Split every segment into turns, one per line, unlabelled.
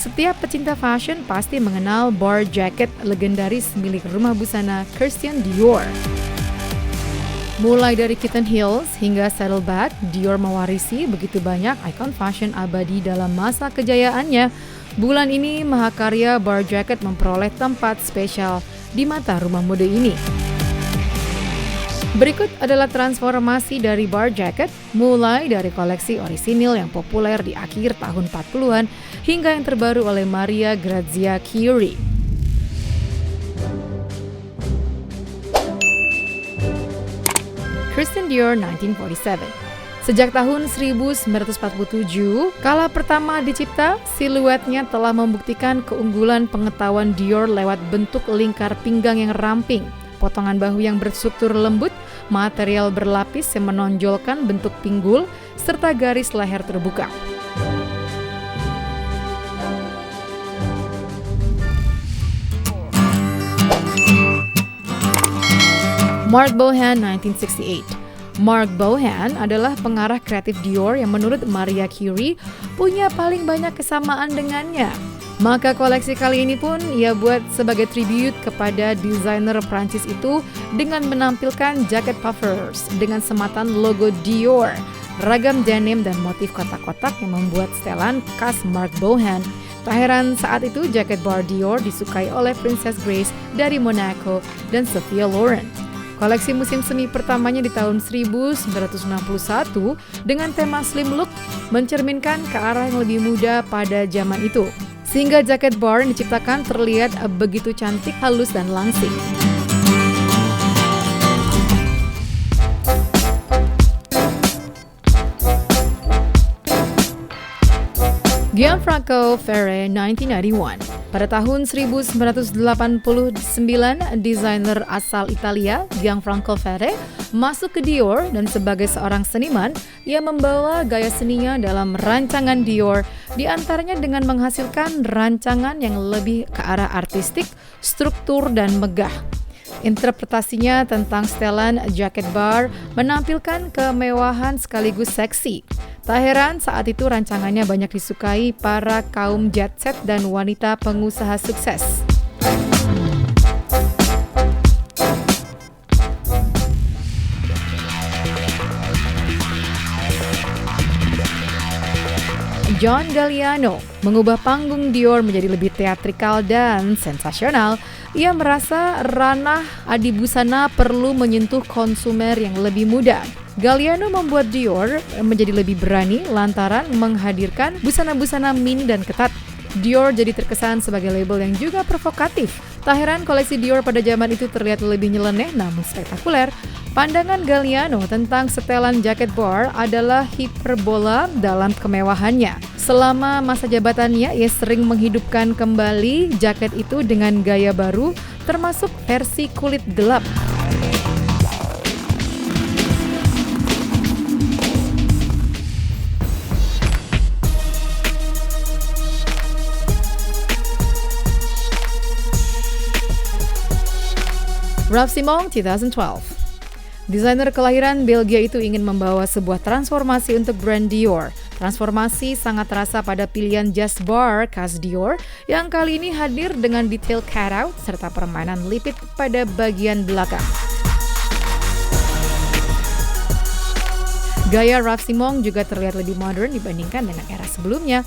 Setiap pecinta fashion pasti mengenal bar jacket legendaris milik rumah busana Christian Dior. Mulai dari kitten heels hingga saddleback, Dior mewarisi begitu banyak ikon fashion abadi dalam masa kejayaannya. Bulan ini mahakarya bar jacket memperoleh tempat spesial di mata rumah mode ini. Berikut adalah transformasi dari bar jacket, mulai dari koleksi orisinil yang populer di akhir tahun 40-an hingga yang terbaru oleh Maria Grazia Chiuri. Christian Dior 1947. Sejak tahun 1947, kala pertama dicipta, siluetnya telah membuktikan keunggulan pengetahuan Dior lewat bentuk lingkar pinggang yang ramping, potongan bahu yang berstruktur lembut, material berlapis yang menonjolkan bentuk pinggul, serta garis leher terbuka. Marc Bohan 1968. Marc Bohan adalah pengarah kreatif Dior yang menurut Maria Chiuri punya paling banyak kesamaan dengannya. Maka koleksi kali ini pun ia buat sebagai tribute kepada desainer Prancis itu dengan menampilkan jaket puffers dengan sematan logo Dior, ragam denim dan motif kotak-kotak yang membuat setelan khas Marc Bohan. Tak heran saat itu jaket bar Dior disukai oleh Princess Grace dari Monaco dan Sophia Loren. Koleksi musim semi pertamanya di tahun 1961 dengan tema slim look mencerminkan ke arah yang lebih muda pada zaman itu. Sehingga jaket bar yang diciptakan terlihat begitu cantik, halus, dan langsing. Gianfranco Ferré 1991. Pada tahun 1989, desainer asal Italia, Gianfranco Ferré, masuk ke Dior dan sebagai seorang seniman, ia membawa gaya seninya dalam rancangan Dior, di antaranya dengan menghasilkan rancangan yang lebih ke arah artistik, struktur, dan megah. Interpretasinya tentang setelan jaket bar menampilkan kemewahan sekaligus seksi. Tak heran saat itu rancangannya banyak disukai para kaum jet set dan wanita pengusaha sukses. John Galliano mengubah panggung Dior menjadi lebih teatrikal dan sensasional. Ia merasa ranah adibusana perlu menyentuh konsumer yang lebih muda. Galliano membuat Dior menjadi lebih berani lantaran menghadirkan busana-busana mini dan ketat. Dior jadi terkesan sebagai label yang juga provokatif. Tak heran koleksi Dior pada zaman itu terlihat lebih nyeleneh namun spektakuler. Pandangan Galliano tentang setelan jaket bar adalah hiperbola dalam kemewahannya. Selama masa jabatannya, ia sering menghidupkan kembali jaket itu dengan gaya baru, termasuk versi kulit gelap. Raf Simons 2012. Desainer kelahiran Belgia itu ingin membawa sebuah transformasi untuk brand Dior. Transformasi sangat terasa pada pilihan jazz bar khas Dior yang kali ini hadir dengan detail cutout serta permainan lipit pada bagian belakang. Gaya Raf Simons juga terlihat lebih modern dibandingkan dengan era sebelumnya.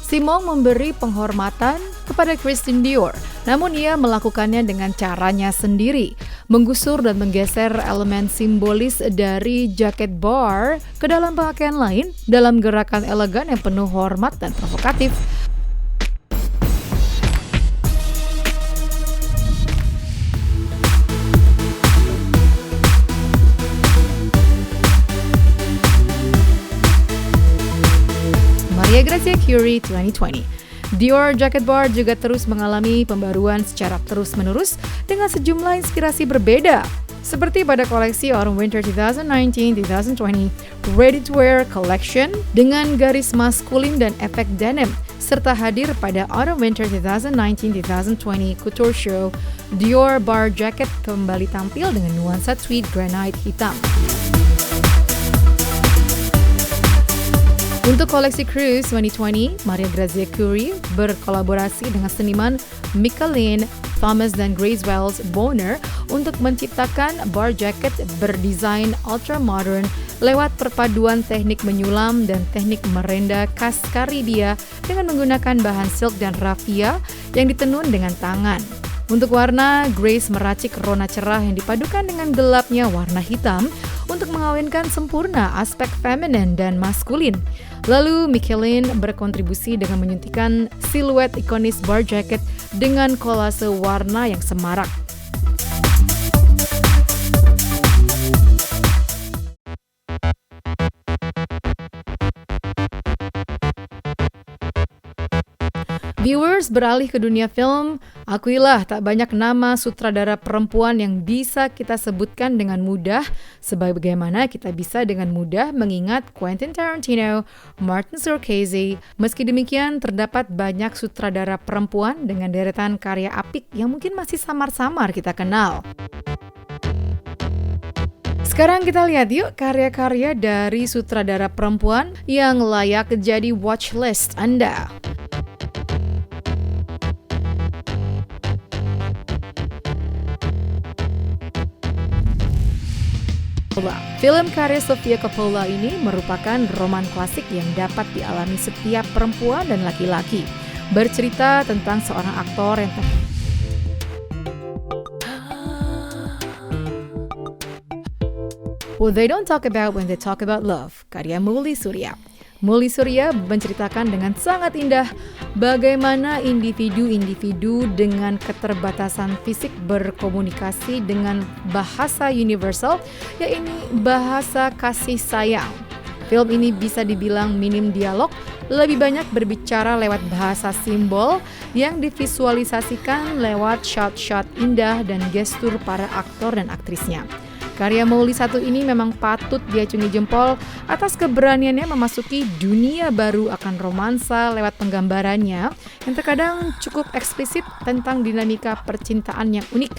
Simons memberi penghormatan kepada Christian Dior, namun ia melakukannya dengan caranya sendiri, menggusur dan menggeser elemen simbolis dari jaket bar ke dalam pakaian lain dalam gerakan elegan yang penuh hormat dan provokatif. Maria Grazia Chiuri 2020. Dior Jacket Bar juga terus mengalami pembaruan secara terus-menerus dengan sejumlah inspirasi berbeda. Seperti pada koleksi Autumn Winter 2019-2020 Ready to Wear Collection dengan garis maskulin dan efek denim, serta hadir pada Autumn Winter 2019-2020 Couture Show, Dior Bar Jacket kembali tampil dengan nuansa tweed granite hitam. Untuk koleksi Cruise 2020, Maria Grazia Curie berkolaborasi dengan seniman Mickalene Thomas dan Grace Wells Bonner untuk menciptakan bar jacket berdesain ultra-modern lewat perpaduan teknik menyulam dan teknik merenda khas Karibia dengan menggunakan bahan silk dan raffia yang ditenun dengan tangan. Untuk warna, Grace meracik rona cerah yang dipadukan dengan gelapnya warna hitam untuk mengawinkan sempurna aspek feminin dan maskulin. Lalu Mickalene berkontribusi dengan menyuntikkan siluet ikonis bar jacket dengan kolase warna yang semarak. Viewers beralih ke dunia film, akuilah tak banyak nama sutradara perempuan yang bisa kita sebutkan dengan mudah, sebagaimana kita bisa dengan mudah mengingat Quentin Tarantino, Martin Scorsese. Meski demikian, terdapat banyak sutradara perempuan dengan deretan karya apik yang mungkin masih samar-samar kita kenal. Sekarang kita lihat yuk karya-karya dari sutradara perempuan yang layak jadi watchlist Anda. Film karya Sofia Coppola ini merupakan roman klasik yang dapat dialami setiap perempuan dan laki-laki. Bercerita tentang seorang aktor yang What they don't talk about when they talk about love, karya Muli Surya. Muli Surya menceritakan dengan sangat indah bagaimana individu-individu dengan keterbatasan fisik berkomunikasi dengan bahasa universal, yaitu bahasa kasih sayang. Film ini bisa dibilang minim dialog, lebih banyak berbicara lewat bahasa simbol yang divisualisasikan lewat shot-shot indah dan gestur para aktor dan aktrisnya. Karya Mowgli 1 ini memang patut diacungi jempol atas keberaniannya memasuki dunia baru akan romansa lewat penggambarannya yang terkadang cukup eksplisit tentang dinamika percintaan yang unik.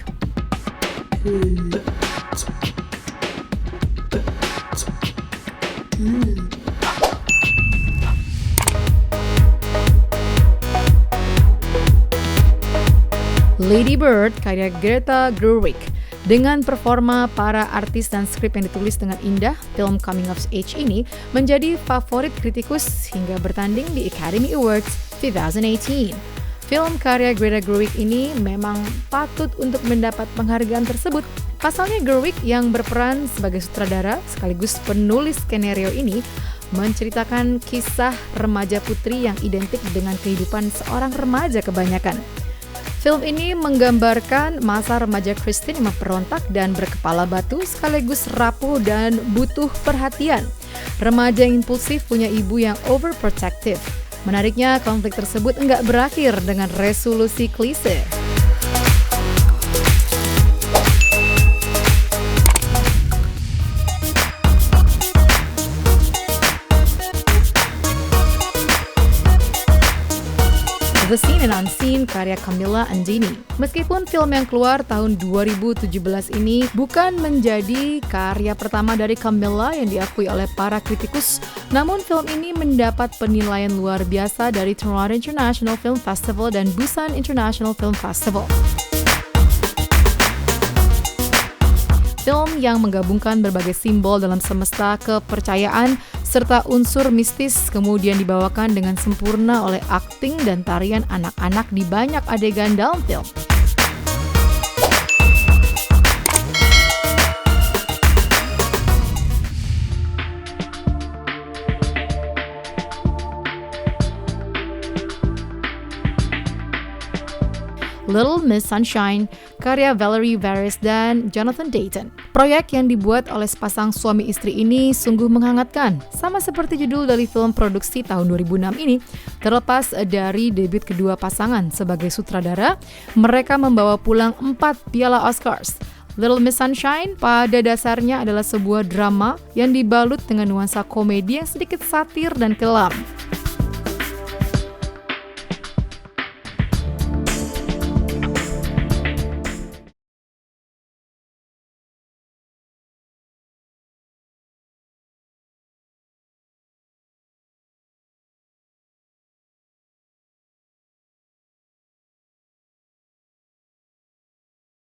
Lady Bird karya Greta Gerwig. Dengan performa para artis dan skrip yang ditulis dengan indah, film Coming of Age ini menjadi favorit kritikus hingga bertanding di Academy Awards 2018. Film karya Greta Gerwig ini memang patut untuk mendapat penghargaan tersebut. Pasalnya Gerwig yang berperan sebagai sutradara sekaligus penulis skenario ini menceritakan kisah remaja putri yang identik dengan kehidupan seorang remaja kebanyakan. Film ini menggambarkan masa remaja Christine yang memberontak dan berkepala batu sekaligus rapuh dan butuh perhatian. Remaja yang impulsif punya ibu yang overprotective. Menariknya, konflik tersebut enggak berakhir dengan resolusi klise. The Seen and Unseen karya Camilla Andini. Meskipun film yang keluar tahun 2017 ini bukan menjadi karya pertama dari Camilla yang diakui oleh para kritikus, namun film ini mendapat penilaian luar biasa dari Toronto International Film Festival dan Busan International Film Festival. Film yang menggabungkan berbagai simbol dalam semesta kepercayaan serta unsur mistis kemudian dibawakan dengan sempurna oleh akting dan tarian anak-anak di banyak adegan dalam film. Little Miss Sunshine, karya Valerie Varis dan Jonathan Dayton. Proyek yang dibuat oleh sepasang suami istri ini sungguh menghangatkan, sama seperti judul dari film produksi tahun 2006 ini. Terlepas dari debut kedua pasangan sebagai sutradara, mereka membawa pulang 4 piala Oscars. Little Miss Sunshine pada dasarnya adalah sebuah drama yang dibalut dengan nuansa komedi yang sedikit satir dan kelam.